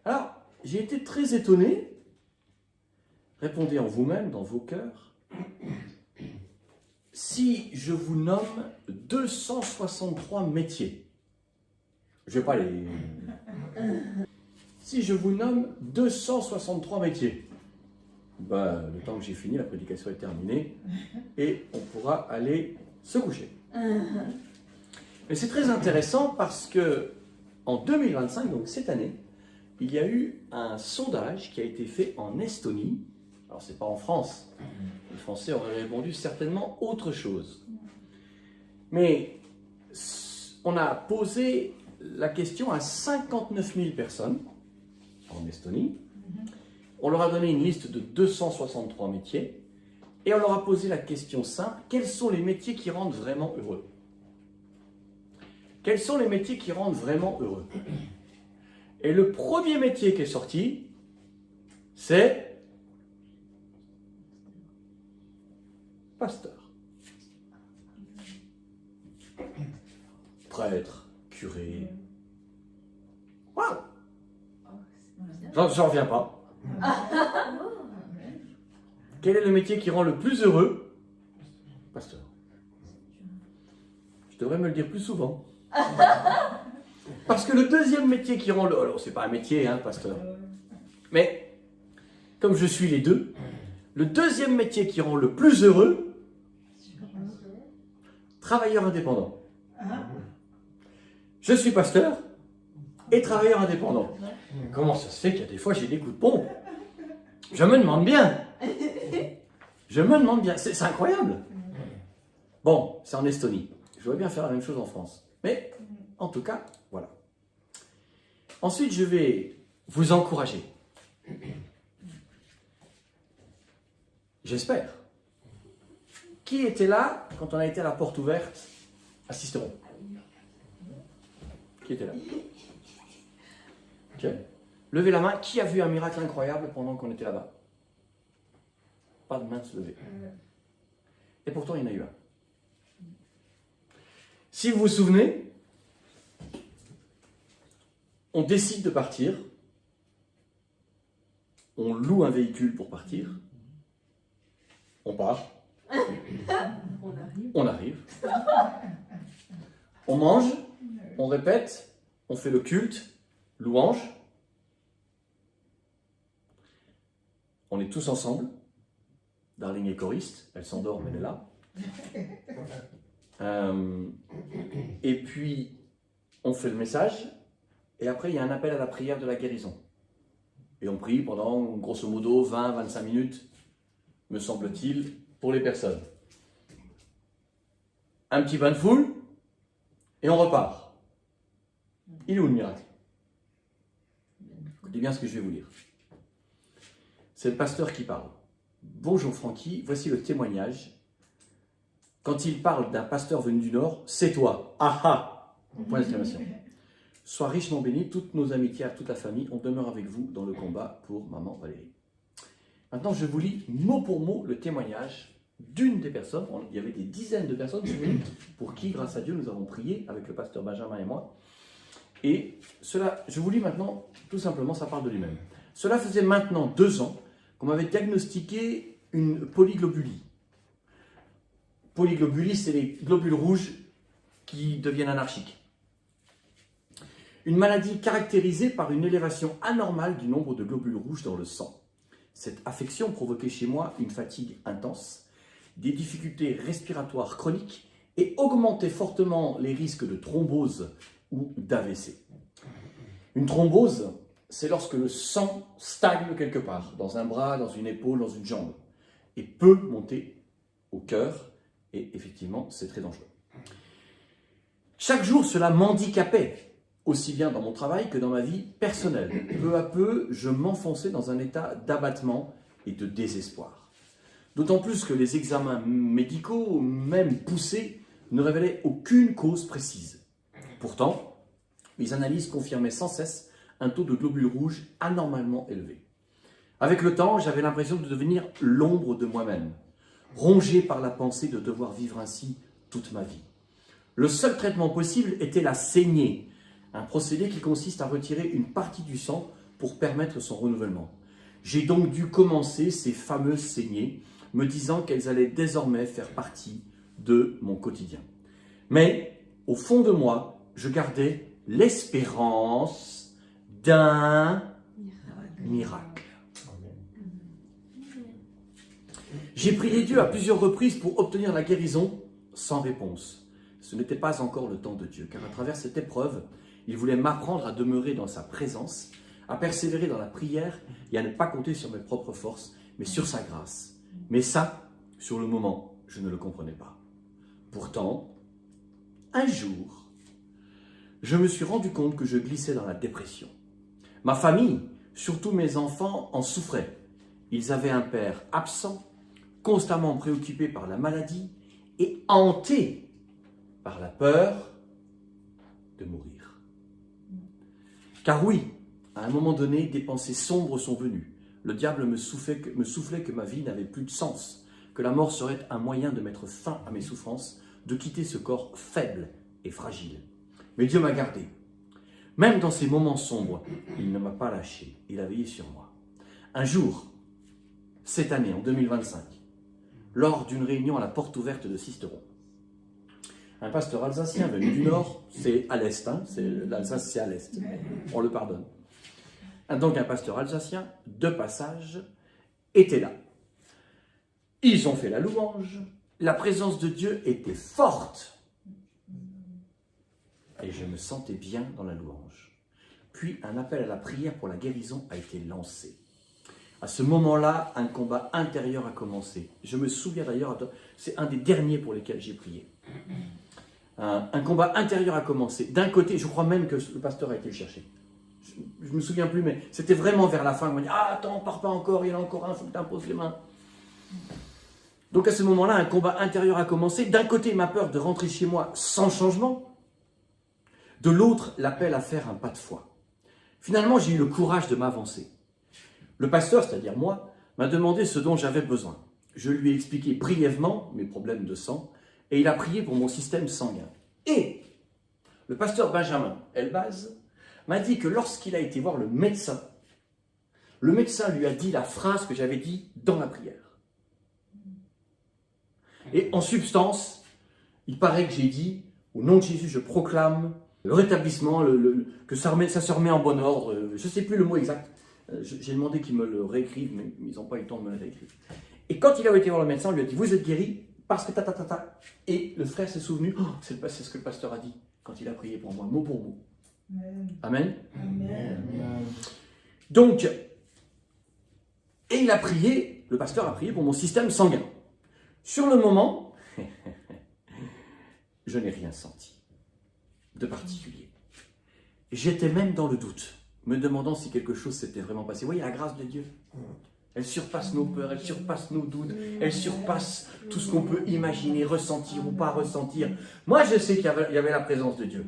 Alors, j'ai été très étonné. Répondez en vous-même, dans vos cœurs. Si je vous nomme 263 métiers, je ne vais pas les... Si je vous nomme 263 métiers, ben, le temps que j'ai fini, la prédication est terminée et on pourra aller se coucher. Mais c'est très intéressant parce que en 2025, donc cette année, il y a eu un sondage qui a été fait en Estonie. Alors, ce n'est pas en France. Les Français auraient répondu certainement autre chose. Mais on a posé la question à 59 000 personnes en Estonie. On leur a donné une liste de 263 métiers et on leur a posé la question simple, quels sont les métiers qui rendent vraiment heureux? Quels sont les métiers qui rendent vraiment heureux? Et le premier métier qui est sorti, c'est pasteur. Prêtre, curé. Waouh! J'en reviens pas. Quel est le métier qui rend le plus heureux? Pasteur. Je devrais me le dire plus souvent. Parce que le deuxième métier qui rend le... Alors, c'est pas un métier, hein, pasteur. Mais, comme je suis les deux, le deuxième métier qui rend le plus heureux, travailleur indépendant. Je suis pasteur et travailleur indépendant. Comment ça se fait qu'il y a des fois j'ai des coups de pompe? Je me demande bien. Je me demande bien. C'est incroyable. Bon, c'est en Estonie. Je voudrais bien faire la même chose en France. Mais, en tout cas, voilà. Ensuite, je vais vous encourager. J'espère. Qui était là quand on a été à la porte ouverte à Sisteron? Qui était là? Ok. Levez la main. Qui a vu un miracle incroyable pendant qu'on était là-bas? Pas de main de se lever. Et pourtant, il y en a eu un. Si vous vous souvenez, on décide de partir. On loue un véhicule pour partir. On part. On arrive. On mange. On répète. On fait le culte. Louange. On est tous ensemble. Darling est choriste. Elle s'endort, mais elle est là. Et puis, on fait le message. Et après, il y a un appel à la prière de la guérison. Et on prie pendant, grosso modo, 20-25 minutes, me semble-t-il, pour les personnes. Un petit bain de foule, et on repart. Il est où le miracle? Écoutez bien ce que je vais vous lire. C'est le pasteur qui parle. Bonjour Francky, voici le témoignage. Quand il parle d'un pasteur venu du Nord, c'est toi. Ah ah! Point d'exclamation. Sois richement béni, toutes nos amitiés à toute la famille, on demeure avec vous dans le combat pour maman Valérie. Maintenant, je vous lis mot pour mot le témoignage d'une des personnes. Il y avait des dizaines de personnes pour qui, grâce à Dieu, nous avons prié avec le pasteur Benjamin et moi. Et cela, je vous lis maintenant, tout simplement, ça parle de lui-même. Cela faisait maintenant 2 ans qu'on m'avait diagnostiqué une polyglobulie. Polyglobulie, c'est les globules rouges qui deviennent anarchiques. Une maladie caractérisée par une élévation anormale du nombre de globules rouges dans le sang. Cette affection provoquait chez moi une fatigue intense, des difficultés respiratoires chroniques et augmentait fortement les risques de thrombose ou d'AVC. Une thrombose, c'est lorsque le sang stagne quelque part, dans un bras, dans une épaule, dans une jambe, et peut monter au cœur, et effectivement, c'est très dangereux. Chaque jour, cela m'handicapait, aussi bien dans mon travail que dans ma vie personnelle. Peu à peu, je m'enfonçais dans un état d'abattement et de désespoir. D'autant plus que les examens médicaux, même poussés, ne révélaient aucune cause précise. Pourtant, mes analyses confirmaient sans cesse un taux de globules rouges anormalement élevé. Avec le temps, j'avais l'impression de devenir l'ombre de moi-même, rongé par la pensée de devoir vivre ainsi toute ma vie. Le seul traitement possible était la saignée, un procédé qui consiste à retirer une partie du sang pour permettre son renouvellement. J'ai donc dû commencer ces fameuses saignées, me disant qu'elles allaient désormais faire partie de mon quotidien. Mais, au fond de moi, je gardais l'espérance d'un miracle. J'ai prié Dieu à plusieurs reprises pour obtenir la guérison sans réponse. Ce n'était pas encore le temps de Dieu, car à travers cette épreuve, il voulait m'apprendre à demeurer dans sa présence, à persévérer dans la prière et à ne pas compter sur mes propres forces, mais sur sa grâce. Mais ça, sur le moment, je ne le comprenais pas. Pourtant, un jour, je me suis rendu compte que je glissais dans la dépression. Ma famille, surtout mes enfants, en souffraient. Ils avaient un père absent, constamment préoccupé par la maladie et hanté par la peur de mourir. Car oui, à un moment donné, des pensées sombres sont venues. Le diable me soufflait que ma vie n'avait plus de sens, que la mort serait un moyen de mettre fin à mes souffrances, de quitter ce corps faible et fragile. Mais Dieu m'a gardé. Même dans ces moments sombres, il ne m'a pas lâché, il a veillé sur moi. Un jour, cette année, en 2025, lors d'une réunion à la porte ouverte de Sisteron, un pasteur alsacien venu du Nord, c'est à l'Est, hein, l'Alsace c'est à l'Est, on le pardonne. Donc un pasteur alsacien, de passage, était là. Ils ont fait la louange, la présence de Dieu était forte. Et je me sentais bien dans la louange. Puis un appel à la prière pour la guérison a été lancé. À ce moment-là, un combat intérieur a commencé. Je me souviens d'ailleurs, c'est un des derniers pour lesquels j'ai prié. Un combat intérieur a commencé. D'un côté, je crois même que le pasteur a été le chercher. Je ne me souviens plus, mais c'était vraiment vers la fin. On m'a dit « Ah, attends, pars pas encore, il y en a encore un, il faut que tu imposes les mains. » Donc à ce moment-là, un combat intérieur a commencé. D'un côté, ma peur de rentrer chez moi sans changement. De l'autre, l'appel à faire un pas de foi. Finalement, j'ai eu le courage de m'avancer. Le pasteur, c'est-à-dire moi, m'a demandé ce dont j'avais besoin. Je lui ai expliqué brièvement mes problèmes de sang et il a prié pour mon système sanguin. Et le pasteur Benjamin Elbaz m'a dit que lorsqu'il a été voir le médecin lui a dit la phrase que j'avais dit dans la prière. Et en substance, il paraît que j'ai dit, au nom de Jésus, je proclame le rétablissement, que ça se remet en bon ordre. Je ne sais plus le mot exact. J'ai demandé qu'ils me le réécrivent, mais ils n'ont pas eu le temps de me le réécrire. Et quand il a été voir le médecin, on lui a dit, vous êtes guéri parce que ta. Et le frère s'est souvenu, oh, c'est ce que le pasteur a dit quand il a prié pour moi, mot pour mot. Amen. Amen. Donc, et il a prié, le pasteur a prié pour mon système sanguin. Sur le moment, je n'ai rien senti de particulier. J'étais même dans le doute, me demandant si quelque chose s'était vraiment passé. Vous voyez, la grâce de Dieu, elle surpasse nos peurs, elle surpasse nos doutes, elle surpasse tout ce qu'on peut imaginer, ressentir ou pas ressentir. Moi, je sais qu'il y avait la présence de Dieu.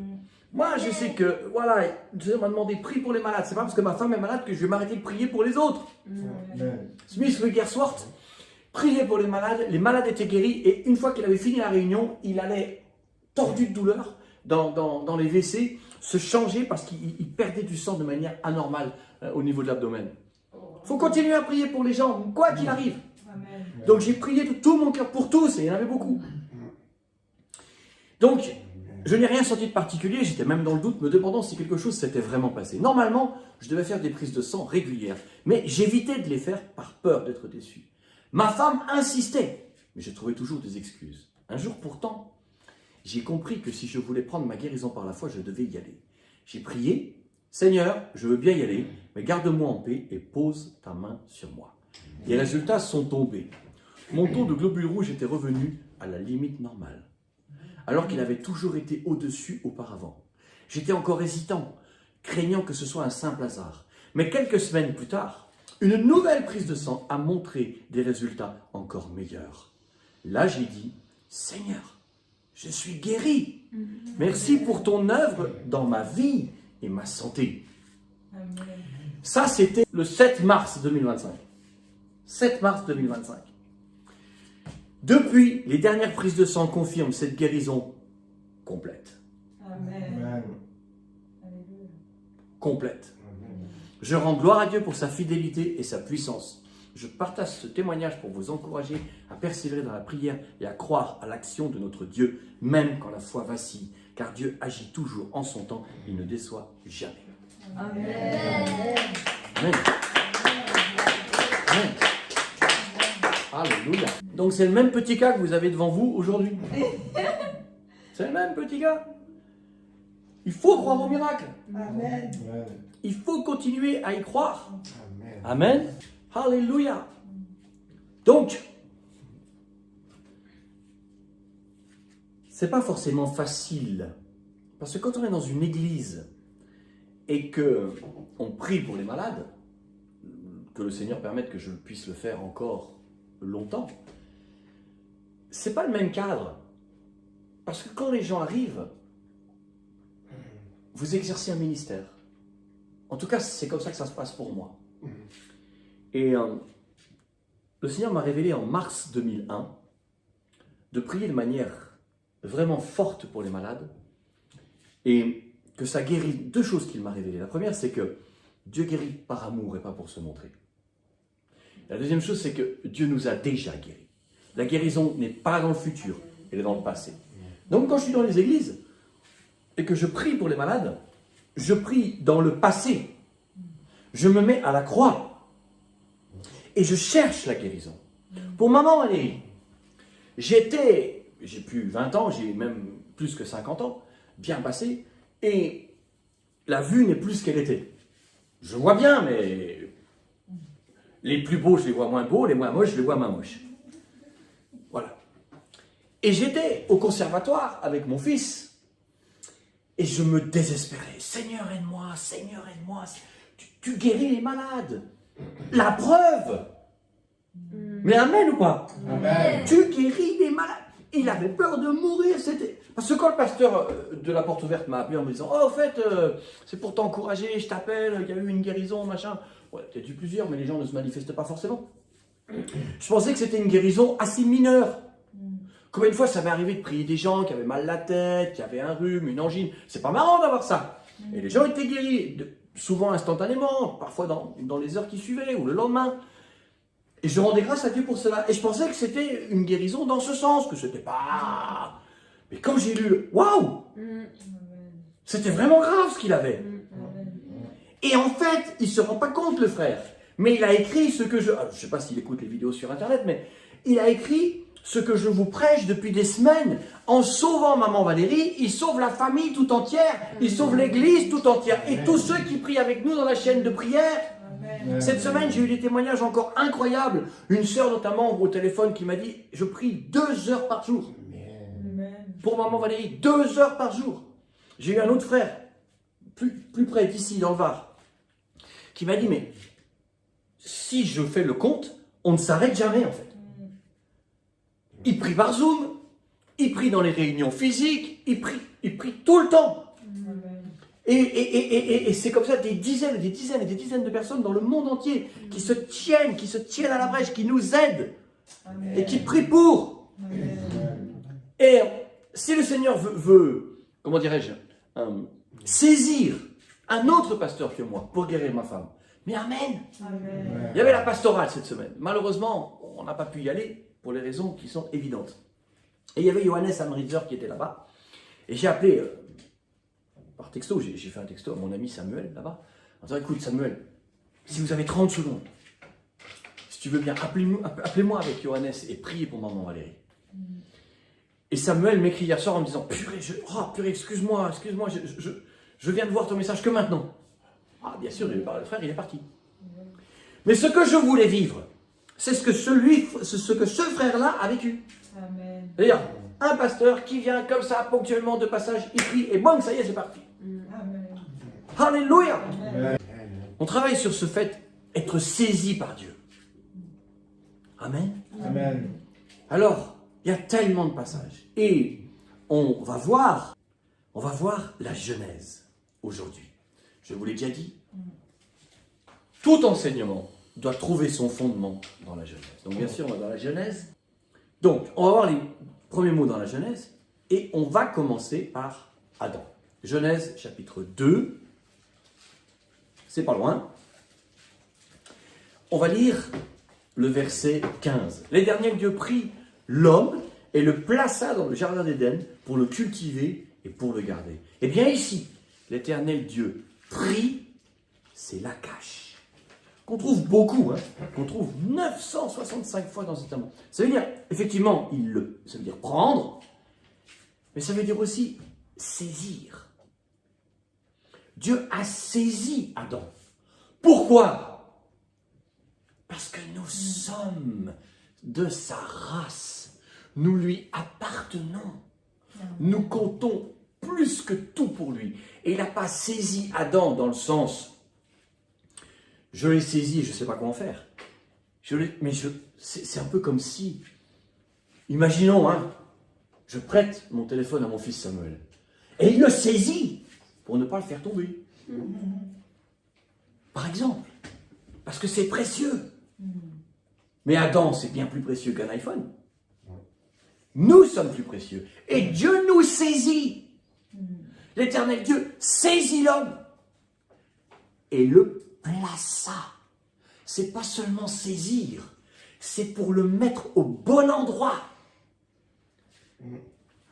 Moi, je sais que, voilà, Dieu m'a demandé de prier pour les malades. C'est pas parce que ma femme est malade que je vais m'arrêter de prier pour les autres. Smith Wigglesworth priait pour les malades étaient guéris, et une fois qu'il avait fini la réunion, il allait tordu de douleur dans les WC, se changer parce qu'il perdait du sang de manière anormale au niveau de l'abdomen. Il faut continuer à prier pour les gens, quoi qu'il arrive. Amen. Donc j'ai prié de tout mon cœur pour tous, et il y en avait beaucoup. Donc, je n'ai rien senti de particulier, j'étais même dans le doute, me demandant si quelque chose s'était vraiment passé. Normalement, je devais faire des prises de sang régulières, mais j'évitais de les faire par peur d'être déçu. Ma femme insistait, mais je trouvais toujours des excuses. Un jour pourtant, j'ai compris que si je voulais prendre ma guérison par la foi, je devais y aller. J'ai prié, Seigneur, je veux bien y aller, mais garde-moi en paix et pose ta main sur moi. Les résultats sont tombés. Mon taux de globules rouges était revenu à la limite normale, alors qu'il avait toujours été au-dessus auparavant. J'étais encore hésitant, craignant que ce soit un simple hasard. Mais quelques semaines plus tard, une nouvelle prise de sang a montré des résultats encore meilleurs. Là, j'ai dit, Seigneur, je suis guéri. Merci pour ton œuvre dans ma vie et ma santé. Ça, c'était le 7 mars 2025. 7 mars 2025. Depuis, les dernières prises de sang confirment cette guérison complète. Amen. Complète. Je rends gloire à Dieu pour sa fidélité et sa puissance. Je partage ce témoignage pour vous encourager à persévérer dans la prière et à croire à l'action de notre Dieu, même quand la foi vacille, car Dieu agit toujours en son temps, il ne déçoit jamais. Amen. Amen. Amen. Alléluia. Donc c'est le même petit gars que vous avez devant vous aujourd'hui. C'est le même petit gars. Il faut croire au miracle. Amen. Il faut continuer à y croire. Amen. Amen. Alléluia. Donc, c'est pas forcément facile. Parce que quand on est dans une église et que on prie pour les malades, que le Seigneur permette que je puisse le faire encore longtemps, c'est pas le même cadre. Parce que quand les gens arrivent, vous exercez un ministère. En tout cas, c'est comme ça que ça se passe pour moi. Et le Seigneur m'a révélé en mars 2001 de prier de manière vraiment forte pour les malades et que ça guérit. Deux choses qu'il m'a révélées. La première, c'est que Dieu guérit par amour et pas pour se montrer. La deuxième chose, c'est que Dieu nous a déjà guéris. La guérison n'est pas dans le futur, elle est dans le passé. Donc quand je suis dans les églises et que je prie pour les malades, je prie dans le passé. Je me mets à la croix. Et je cherche la guérison. Pour maman Valérie, j'ai plus 20 ans, j'ai même plus que 50 ans, bien passé, et la vue n'est plus ce qu'elle était. Je vois bien, mais les plus beaux, je les vois moins beaux, les moins moches, je les vois moins moches. Voilà. Et j'étais au conservatoire avec mon fils, et je me désespérais. Seigneur, aide-moi, Seigneur, aide-moi. Tu guéris les malades. La preuve. Mais amen ou pas? Amen. Tu guéris les malades. Il avait peur de mourir. Parce que quand le pasteur de la porte ouverte m'a appelé en me disant « Oh, en fait, c'est pour t'encourager, je t'appelle, il y a eu une guérison, machin. » Ouais, peut-être eu plusieurs, mais les gens ne se manifestent pas forcément. Je pensais que c'était une guérison assez mineure. Combien de fois ça m'est arrivé de prier des gens qui avaient mal la tête, qui avaient un rhume, une angine. C'est pas marrant d'avoir ça. Et les gens étaient guéris, souvent instantanément, parfois dans les heures qui suivaient ou le lendemain. Et je rendais grâce à Dieu pour cela. Et je pensais que c'était une guérison dans ce sens, que c'était pas... Mais quand j'ai lu, waouh, c'était vraiment grave ce qu'il avait. Et en fait, il ne se rend pas compte, le frère. Mais il a écrit ce que je... Alors, je ne sais pas s'il écoute les vidéos sur Internet, mais il a écrit ce que je vous prêche depuis des semaines. En sauvant maman Valérie, il sauve la famille tout entière. Il sauve l'église tout entière. Et tous ceux qui prient avec nous dans la chaîne de prière. Cette semaine, j'ai eu des témoignages encore incroyables. Une sœur notamment au téléphone qui m'a dit « Je prie 2 heures par jour. » Pour maman Valérie, 2 heures par jour. J'ai eu un autre frère, plus près d'ici, dans le Var, qui m'a dit « Mais si je fais le compte, on ne s'arrête jamais en fait. » Il prie par Zoom, il prie dans les réunions physiques, il prie tout le temps. Et c'est comme ça des dizaines et des dizaines et des dizaines de personnes dans le monde entier qui se tiennent à la brèche, qui nous aident et qui prient pour. Et si le Seigneur veut comment dirais-je, saisir un autre pasteur que moi pour guérir ma femme, mais amen. Il y avait la pastorale cette semaine. Malheureusement, on n'a pas pu y aller pour les raisons qui sont évidentes. Et il y avait Johannes Amritzer qui était là-bas. Et j'ai appelé... par texto, j'ai fait un texto à mon ami Samuel là-bas, en disant écoute Samuel, si vous avez 30 secondes, si tu veux bien, appelez-moi avec Johannes et priez pour maman Valérie. Et Samuel m'écrit hier soir en me disant purée, excuse-moi, je viens de voir ton message que maintenant. Ah bien sûr, le frère il est parti. Mais ce que je voulais vivre, c'est ce que ce frère-là a vécu. C'est-à-dire, un pasteur qui vient comme ça, ponctuellement de passage, il prie, et bon, ça y est, c'est parti. Alléluia. On travaille sur ce fait, être saisi par Dieu. Amen. Amen. Alors, il y a tellement de passages. Et on va voir la Genèse aujourd'hui. Je vous l'ai déjà dit. Tout enseignement doit trouver son fondement dans la Genèse. Donc bien sûr, on va dans la Genèse. Donc, on va voir les premiers mots dans la Genèse. Et on va commencer par Adam. Genèse chapitre 2. C'est pas loin. On va lire le verset 15. L'Éternel Dieu prit l'homme et le plaça dans le jardin d'Éden pour le cultiver et pour le garder. Et bien ici, l'Éternel Dieu prit, c'est l'Akash, qu'on trouve beaucoup, qu'on trouve 965 fois dans cet amont. Ça veut dire, effectivement, ça veut dire prendre, mais ça veut dire aussi saisir. Dieu a saisi Adam. Pourquoi? Parce que nous sommes de sa race. Nous lui appartenons. Nous comptons plus que tout pour lui. Et il n'a pas saisi Adam dans le sens, je l'ai saisi, je ne sais pas quoi en faire. C'est un peu comme si, imaginons, je prête mon téléphone à mon fils Samuel. Et il le saisit pour ne pas le faire tomber. Par exemple. Parce que c'est précieux. Mais Adam, c'est bien plus précieux qu'un iPhone. Nous sommes plus précieux. Et Dieu nous saisit. L'Éternel Dieu saisit l'homme et le plaça. C'est pas seulement saisir, c'est pour le mettre au bon endroit.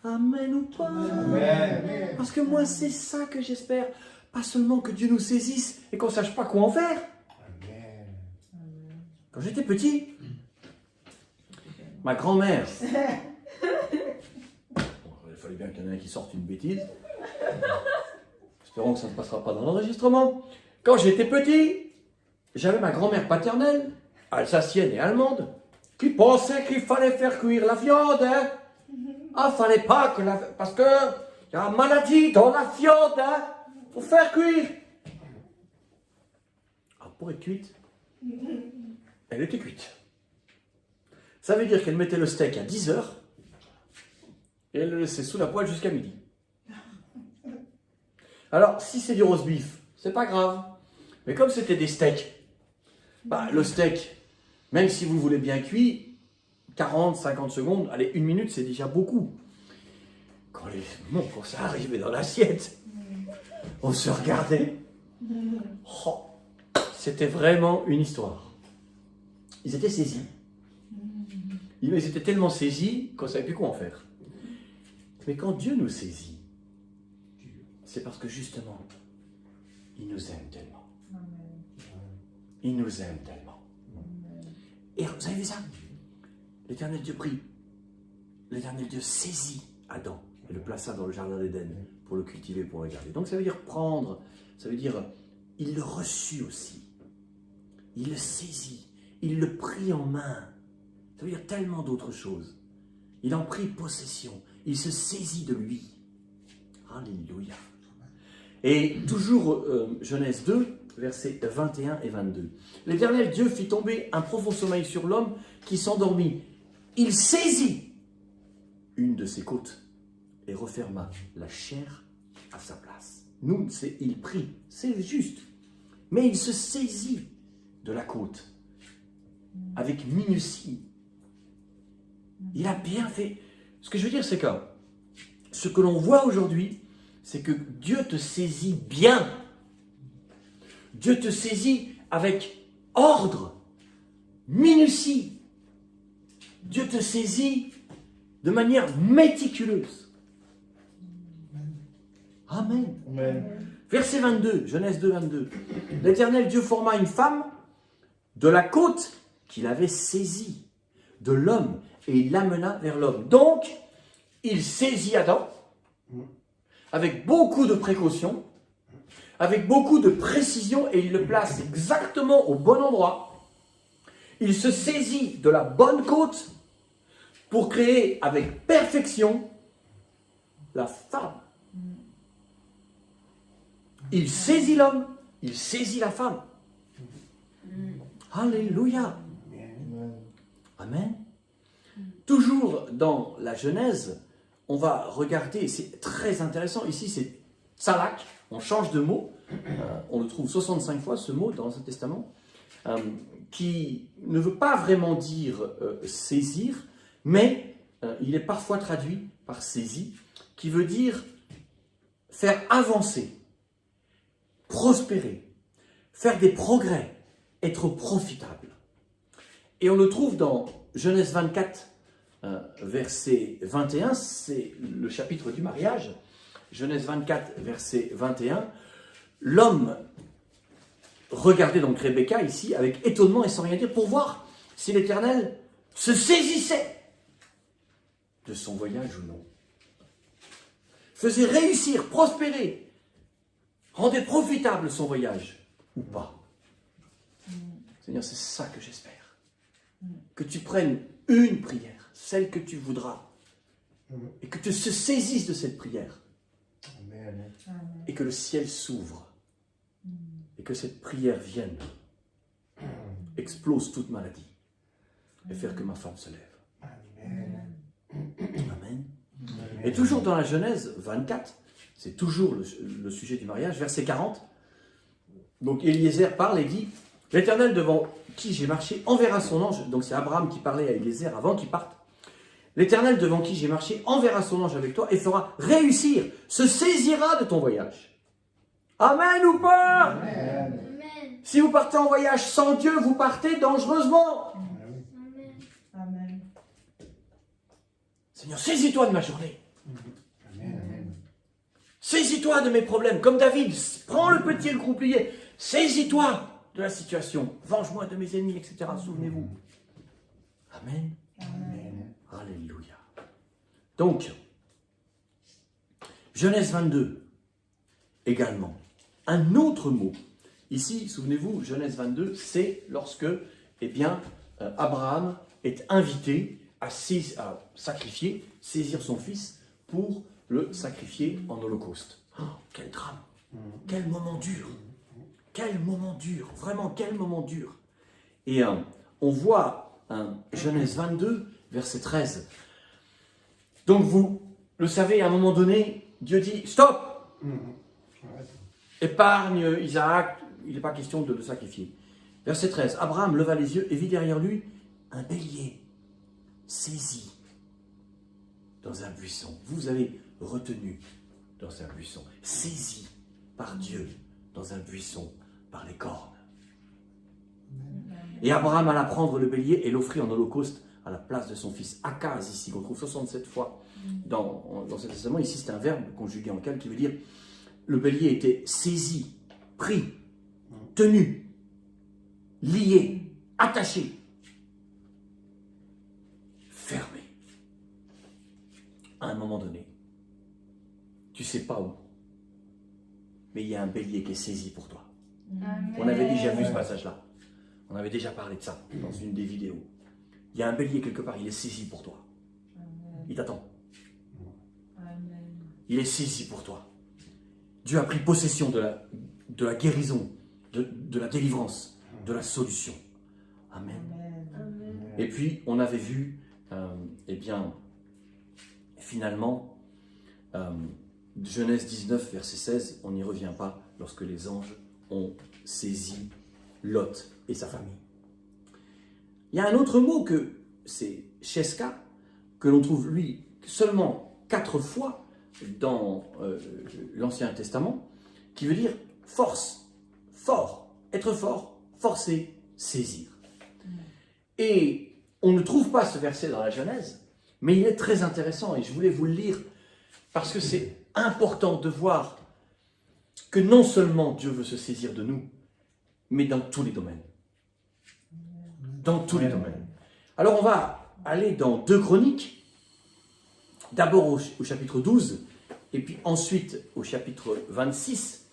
Amen ou pas? Amen. Parce que moi, c'est ça que j'espère. Pas seulement que Dieu nous saisisse et qu'on ne sache pas quoi en faire. Amen. Quand j'étais petit, ma grand-mère, il fallait bien qu'il y en ait un qui sorte une bêtise. Espérons que ça ne passera pas dans l'enregistrement. Quand j'étais petit, j'avais ma grand-mère paternelle, alsacienne et allemande, qui pensait qu'il fallait faire cuire la viande. Ah, fallait pas que parce que il y a une maladie dans la viande, faut faire cuire. Ah, pour être cuite, elle était cuite. Ça veut dire qu'elle mettait le steak à 10h et elle le laissait sous la poêle jusqu'à midi. Alors, si c'est du roast beef, c'est pas grave. Mais comme c'était des steaks, le steak, même si vous le voulez bien cuit, 40, 50 secondes, allez, 1 minute, c'est déjà beaucoup. Quand ça arrivait dans l'assiette, on se regardait. Oh, c'était vraiment une histoire. Ils étaient saisis. Ils étaient tellement saisis qu'on ne savait plus quoi en faire. Mais quand Dieu nous saisit, c'est parce que justement, il nous aime tellement. Il nous aime tellement. Et vous avez vu ça? L'Éternel Dieu prie. L'Éternel Dieu saisit Adam et le plaça dans le jardin d'Éden pour le cultiver, pour le garder. Donc ça veut dire prendre, ça veut dire il le reçut aussi. Il le saisit, il le prit en main. Ça veut dire tellement d'autres choses. Il en prit possession, il se saisit de lui. Alléluia. Et toujours Genèse 2, versets 21 et 22. L'Éternel Dieu fit tomber un profond sommeil sur l'homme qui s'endormit. Il saisit une de ses côtes et referma la chair à sa place. Nous, il prit, c'est juste. Mais il se saisit de la côte avec minutie. Il a bien fait. Ce que je veux dire, c'est que ce que l'on voit aujourd'hui, c'est que Dieu te saisit bien. Dieu te saisit avec ordre, minutie. Dieu te saisit de manière méticuleuse. Amen. Amen. Verset 22, Genèse 2, 22. L'Éternel Dieu forma une femme de la côte qu'il avait saisie de l'homme et il l'amena vers l'homme. Donc, il saisit Adam avec beaucoup de précaution, avec beaucoup de précision et il le place exactement au bon endroit. Il se saisit de la bonne côte pour créer avec perfection la femme. Il saisit l'homme, il saisit la femme. Alléluia. Amen. Toujours dans la Genèse, on va regarder, c'est très intéressant, ici c'est tsalak, on change de mot, on le trouve 65 fois ce mot dans l'Ancien Testament, qui ne veut pas vraiment dire saisir, mais il est parfois traduit par saisi, qui veut dire faire avancer, prospérer, faire des progrès, être profitable. Et on le trouve dans Genèse 24, verset 21, c'est le chapitre du mariage. Genèse 24, verset 21. L'homme regardait donc Rebecca ici avec étonnement et sans rien dire pour voir si l'Éternel se saisissait de son voyage ou non. Faisait réussir, prospérer, rendait profitable son voyage ou pas. Seigneur, c'est ça que j'espère. Que tu prennes une prière, celle que tu voudras, et que tu te saisisses de cette prière, Amen. et que le ciel s'ouvre, et que cette prière vienne, explose toute maladie, et faire que ma femme se lève. Amen. Amen. Et toujours dans la Genèse 24, c'est toujours le sujet du mariage, verset 40. Donc Eliezer parle et dit, « L'Éternel devant qui j'ai marché enverra son ange. » Donc c'est Abraham qui parlait à Eliezer avant qu'il parte. « L'Éternel devant qui j'ai marché enverra son ange avec toi et fera réussir, se saisira de ton voyage. » Amen ou pas? Amen. Amen. Si vous partez en voyage sans Dieu, vous partez dangereusement. Amen. Amen. Seigneur, saisis-toi de ma journée. Amen. Amen. Saisis-toi de mes problèmes. Comme David, prends le petit et le croupier. Saisis-toi de la situation. Venge-moi de mes ennemis, etc. Souvenez-vous. Amen. Amen. Alléluia. Donc, Genèse 22, également. Un autre mot. Ici, souvenez-vous, Genèse 22, c'est lorsque, eh bien, Abraham est invité à sacrifier, saisir son fils pour le sacrifier en holocauste. Oh, quel drame! Quel moment dur! Quel moment dur! Vraiment, quel moment dur! Et on voit Genèse 22, verset 13. Donc vous le savez, à un moment donné, Dieu dit « Stop ! Épargne Isaac, il n'est pas question de le sacrifier. » Verset 13. Abraham leva les yeux et vit derrière lui un bélier saisi dans un buisson. Vous avez retenu dans un buisson, saisi par Dieu dans un buisson par les cornes. Et Abraham alla prendre le bélier et l'offrit en holocauste à la place de son fils. Akaz, ici, qu'on trouve 67 fois dans cet testament. Ici, c'est un verbe conjugué en cal qui veut dire le bélier était saisi, pris, tenu, lié, attaché, fermé. À un moment donné, tu ne sais pas où, mais il y a un bélier qui est saisi pour toi. Amen. On avait déjà vu ce passage-là. On avait déjà parlé de ça dans une des vidéos. Il y a un bélier quelque part, il est saisi pour toi. Il t'attend. Amen. Il est saisi pour toi. Dieu a pris possession de la guérison, de la délivrance, de la solution. Amen. Amen. Et puis, on avait vu, eh bien, finalement, Genèse 19, verset 16, on n'y revient pas, lorsque les anges ont saisi Lot et sa famille. Il y a un autre mot que c'est Sheska, que l'on trouve, lui, seulement 4 fois dans l'Ancien Testament, qui veut dire force, fort, être fort, forcer, saisir. Et on ne trouve pas ce verset dans la Genèse, mais il est très intéressant et je voulais vous le lire parce que c'est important de voir que non seulement Dieu veut se saisir de nous, mais dans tous les domaines. Dans tous les domaines. Alors on va aller dans 2 Chroniques, d'abord au chapitre 12, et puis ensuite au chapitre 26,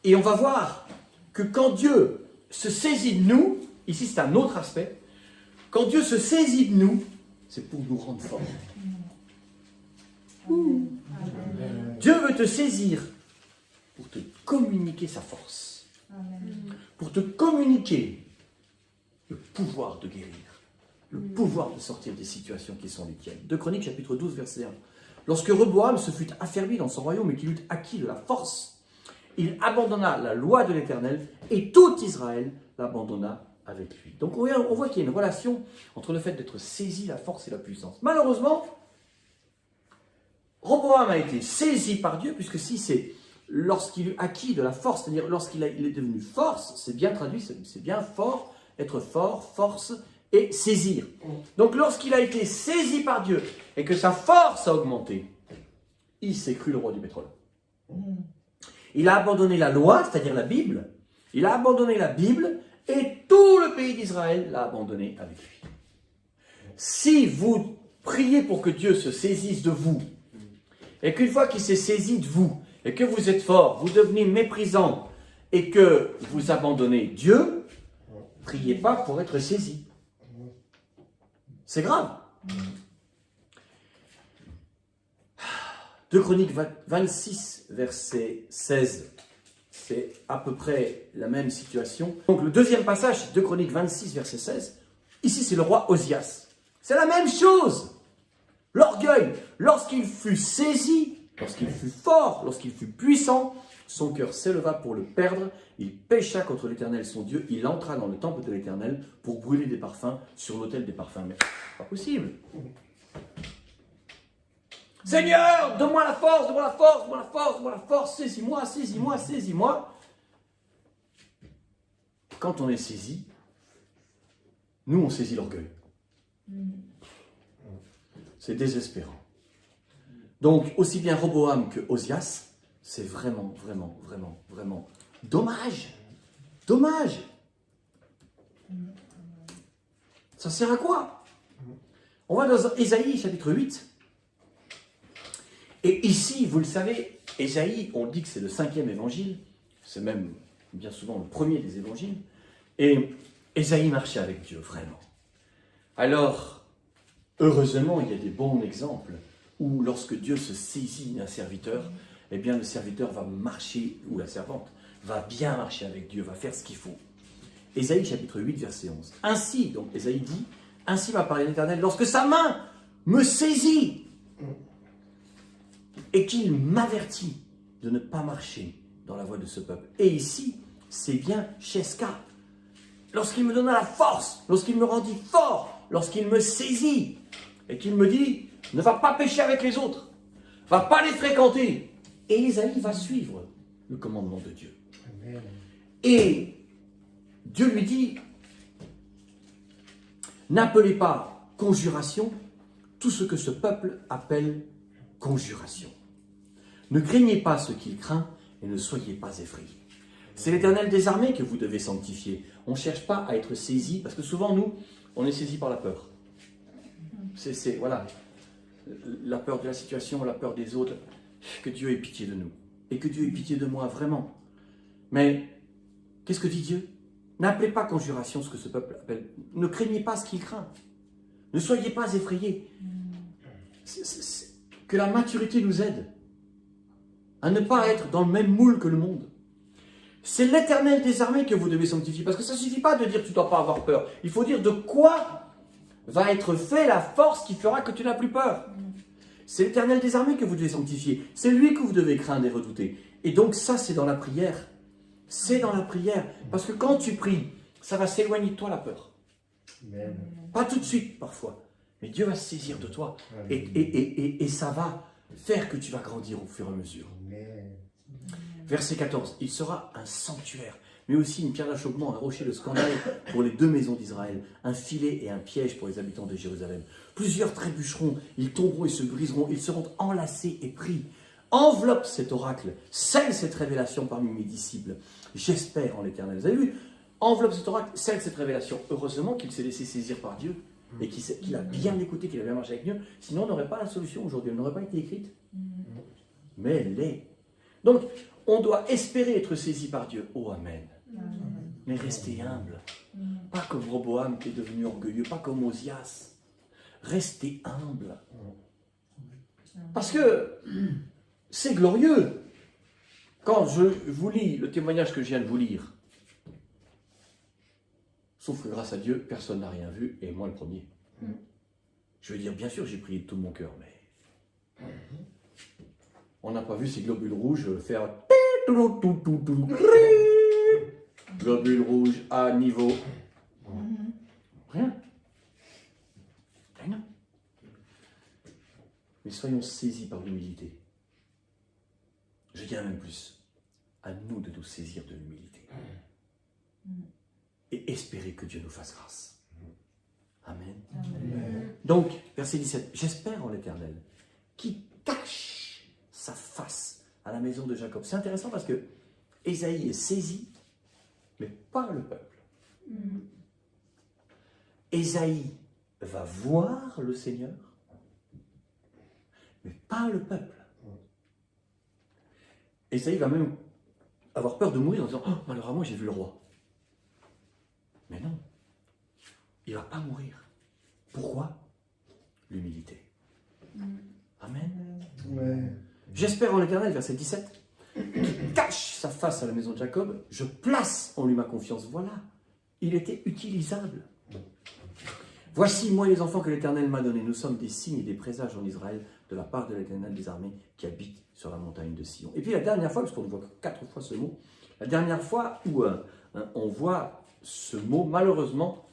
et on va voir que quand Dieu se saisit de nous, ici c'est un autre aspect, quand Dieu se saisit de nous, c'est pour nous rendre forts. Dieu veut te saisir pour te communiquer sa force, pour te communiquer le pouvoir de guérir, le pouvoir de sortir des situations qui sont les tiennes. 2 Chroniques, chapitre 12, verset 1. Lorsque Rehoboam se fut affermi dans son royaume et qu'il eut acquis de la force, il abandonna la loi de l'Éternel et tout Israël l'abandonna avec lui. Donc on voit qu'il y a une relation entre le fait d'être saisi, la force et la puissance. Malheureusement, Rehoboam a été saisi par Dieu, puisque si c'est lorsqu'il acquit de la force, c'est-à-dire il est devenu force, c'est bien traduit, c'est bien fort, être fort, force et saisir. Donc lorsqu'il a été saisi par Dieu et que sa force a augmenté, il s'est cru le roi du pétrole. Il a abandonné la loi, c'est-à-dire la Bible, il a abandonné la Bible et tout le pays d'Israël l'a abandonné avec lui. Si vous priez pour que Dieu se saisisse de vous, et qu'une fois qu'il s'est saisi de vous, et que vous êtes fort, vous devenez méprisant, et que vous abandonnez Dieu, priez pas pour être saisi. C'est grave. 2 Chroniques 26, verset 16. C'est à peu près la même situation. Donc le deuxième passage, 2 Chroniques 26, verset 16. Ici, c'est le roi Osias. C'est la même chose. L'orgueil, lorsqu'il fut saisi, lorsqu'il fut fort, lorsqu'il fut puissant, son cœur s'éleva pour le perdre. Il pécha contre l'Éternel, son Dieu. Il entra dans le temple de l'Éternel pour brûler des parfums sur l'autel des parfums. Mais pas possible. Seigneur, donne-moi la force, donne-moi la force, donne-moi la force, donne-moi la force, saisis-moi, saisis-moi, saisis-moi. Quand on est saisi, nous on saisit l'orgueil. C'est désespérant. Donc, aussi bien Roboam que Osias, c'est vraiment, vraiment, vraiment, vraiment dommage. Dommage. Ça sert à quoi? On va dans Ésaïe, chapitre 8. Et ici, vous le savez, Ésaïe, on dit que c'est le 5e évangile. C'est même bien souvent le premier des évangiles. Et Ésaïe marchait avec Dieu, vraiment. Alors, heureusement, il y a des bons exemples où lorsque Dieu se saisit d'un serviteur, eh bien le serviteur va marcher, ou la servante, va bien marcher avec Dieu, va faire ce qu'il faut. Ésaïe chapitre 8, verset 11. Ainsi, donc Ésaïe dit, ainsi m'a parlé l'Éternel, lorsque sa main me saisit et qu'il m'avertit de ne pas marcher dans la voie de ce peuple. Et ici, c'est bien Sheska. Lorsqu'il me donna la force, lorsqu'il me rendit fort, lorsqu'il me saisit et qu'il me dit, ne va pas pécher avec les autres, va pas les fréquenter. Et Ésaïe va suivre le commandement de Dieu. Amen. Et Dieu lui dit, n'appelez pas conjuration tout ce que ce peuple appelle conjuration. Ne craignez pas ce qu'il craint et ne soyez pas effrayés. C'est l'Éternel des armées que vous devez sanctifier. On ne cherche pas à être saisi, parce que souvent, nous, on est saisi par la peur. Voilà, la peur de la situation, la peur des autres. Que Dieu ait pitié de nous. Et que Dieu ait pitié de moi, vraiment. Mais, qu'est-ce que dit Dieu? N'appelez pas conjuration ce que ce peuple appelle. Ne craignez pas ce qu'il craint. Ne soyez pas effrayés. Que la maturité nous aide à ne pas être dans le même moule que le monde. C'est l'Éternel des armées que vous devez sanctifier. Parce que ça ne suffit pas de dire que tu ne dois pas avoir peur. Il faut dire de quoi va être fait la force qui fera que tu n'as plus peur. C'est l'Éternel des armées que vous devez sanctifier. C'est lui que vous devez craindre et redouter. Et donc ça, c'est dans la prière. C'est dans la prière. Parce que quand tu pries, ça va s'éloigner de toi la peur. Amen. Pas tout de suite, parfois. Mais Dieu va se saisir de toi. Et ça va faire que tu vas grandir au fur et à mesure. Amen. Verset 14. Il sera un sanctuaire, mais aussi une pierre d'achoppement, un rocher de scandale pour les deux maisons d'Israël, un filet et un piège pour les habitants de Jérusalem. Plusieurs trébucheront, ils tomberont et se briseront, ils seront enlacés et pris. Enveloppe cet oracle, scelle cette révélation parmi mes disciples. J'espère en l'Éternel. Vous avez vu? Enveloppe cet oracle, scelle cette révélation. Heureusement qu'il s'est laissé saisir par Dieu et qu'il a bien écouté, qu'il a bien marché avec Dieu. Sinon, on n'aurait pas la solution aujourd'hui, elle n'aurait pas été écrite. Mais elle l'est. Donc, on doit espérer être saisi par Dieu. Oh, Amen. Mais restez humble. Pas comme Roboam qui est devenu orgueilleux, pas comme Osias. Restez humble. Parce que c'est glorieux. Quand je vous lis le témoignage que je viens de vous lire, sauf que grâce à Dieu, personne n'a rien vu, et moi le premier. Je veux dire, bien sûr, j'ai prié de tout mon cœur, mais on n'a pas vu ces globules rouges faire globules rouges à niveau. Rien. Rien. Mais soyons saisis par l'humilité. Je dirais même plus. à nous de nous saisir de l'humilité. Et espérer que Dieu nous fasse grâce. Amen. Amen. Donc, verset 17, j'espère en l'Éternel, qui cache sa face à la maison de Jacob. C'est intéressant parce que Ésaïe est saisi, mais pas le peuple. Ésaïe va voir le Seigneur, mais pas le peuple. Ésaïe va même avoir peur de mourir en disant « Oh, malheureusement, j'ai vu le roi. » Mais non, il ne va pas mourir. Pourquoi? L'humilité. Amen. Amen. J'espère en l'Éternel, verset 17, qui cache sa face à la maison de Jacob, je place en lui ma confiance. Voilà, il était utilisable. Voici, moi et les enfants que l'Éternel m'a donnés, nous sommes des signes et des présages en Israël de la part de l'Éternel des armées qui habite sur la montagne de Sion. Et puis la dernière fois, parce qu'on voit 4 fois ce mot, la dernière fois où on voit ce mot, malheureusement,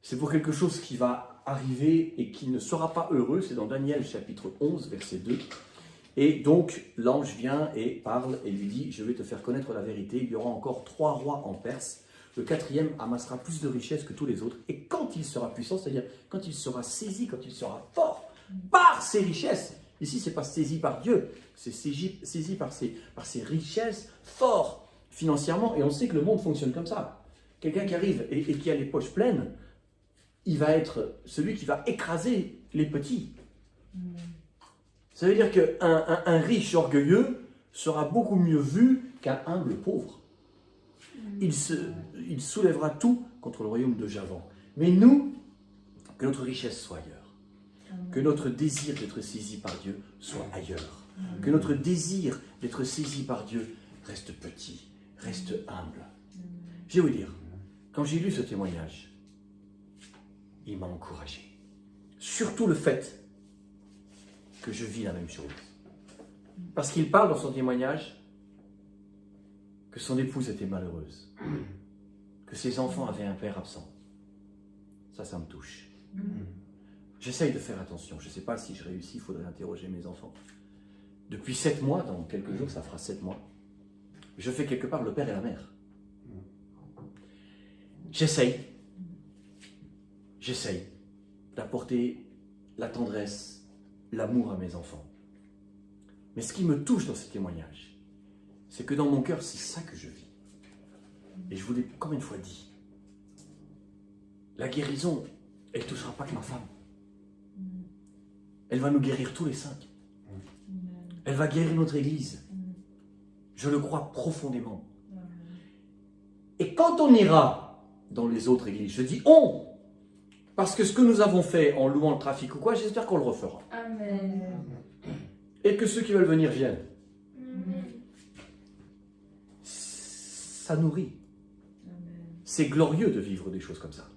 c'est pour quelque chose qui va arriver et qui ne sera pas heureux, c'est dans Daniel chapitre 11, verset 2. Et donc l'ange vient et parle et lui dit, je vais te faire connaître la vérité, il y aura encore 3 rois en Perse, le 4e amassera plus de richesses que tous les autres, et quand il sera puissant, c'est-à-dire quand il sera saisi, quand il sera fort par ses richesses, ici c'est pas saisi par Dieu, c'est saisi par ses richesses, fort financièrement, et on sait que le monde fonctionne comme ça. Quelqu'un qui arrive et qui a les poches pleines, il va être celui qui va écraser les petits. Ça veut dire qu'un riche orgueilleux sera beaucoup mieux vu qu'un humble pauvre. Il soulèvera tout contre le royaume de Javan. Mais nous, que notre richesse soit ailleurs. Que notre désir d'être saisi par Dieu soit ailleurs. Que notre désir d'être saisi par Dieu reste petit, reste humble. Je vais vous dire, quand j'ai lu ce témoignage, il m'a encouragé. Surtout le fait que je vis la même chose. Parce qu'il parle dans son témoignage que son épouse était malheureuse, que ses enfants avaient un père absent. Ça me touche. J'essaye de faire attention. Je ne sais pas si je réussis, il faudrait interroger mes enfants. Depuis 7 mois, dans quelques jours, ça fera 7 mois, je fais quelque part le père et la mère. J'essaye d'apporter la tendresse, l'amour à mes enfants. Mais ce qui me touche dans ce témoignage, c'est que dans mon cœur, c'est ça que je vis. Et je vous l'ai combien de fois dit, la guérison, elle ne touchera pas que ma femme. Elle va nous guérir tous les 5. Elle va guérir notre Église. Je le crois profondément. Et quand on ira dans les autres églises, je dis on, parce que ce que nous avons fait en louant le trafic ou quoi, j'espère qu'on le refera. Amen. Et que ceux qui veulent venir viennent. Amen. Ça nourrit. C'est glorieux de vivre des choses comme ça.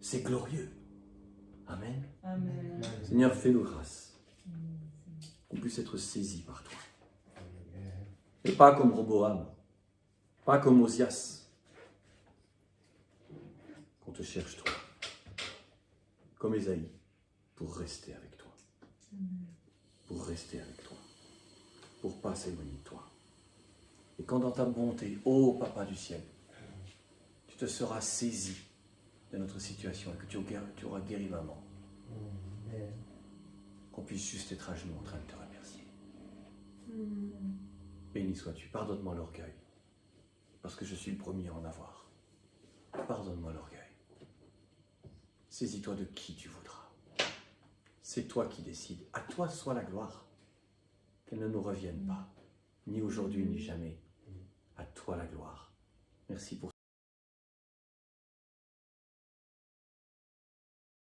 C'est glorieux. Amen. Amen. Seigneur, fais-nous grâce. Qu'on puisse être saisis par toi. Et pas comme Roboam, pas comme Osias. Qu'on te cherche toi. Comme Ésaïe, pour rester avec toi. Pour rester avec toi. Pour pas s'éloigner de toi. Et quand dans ta bonté, ô Papa du ciel, tu te seras saisi de notre situation et que tu auras guéri maman, qu'on puisse juste être à genoux en train de te remercier. Béni sois-tu, pardonne-moi l'orgueil, parce que je suis le premier à en avoir. Pardonne-moi l'orgueil. Saisis-toi de qui tu voudras. C'est toi qui décides. À toi soit la gloire. Qu'elle ne nous revienne pas, ni aujourd'hui, ni jamais. À toi la gloire. Merci pour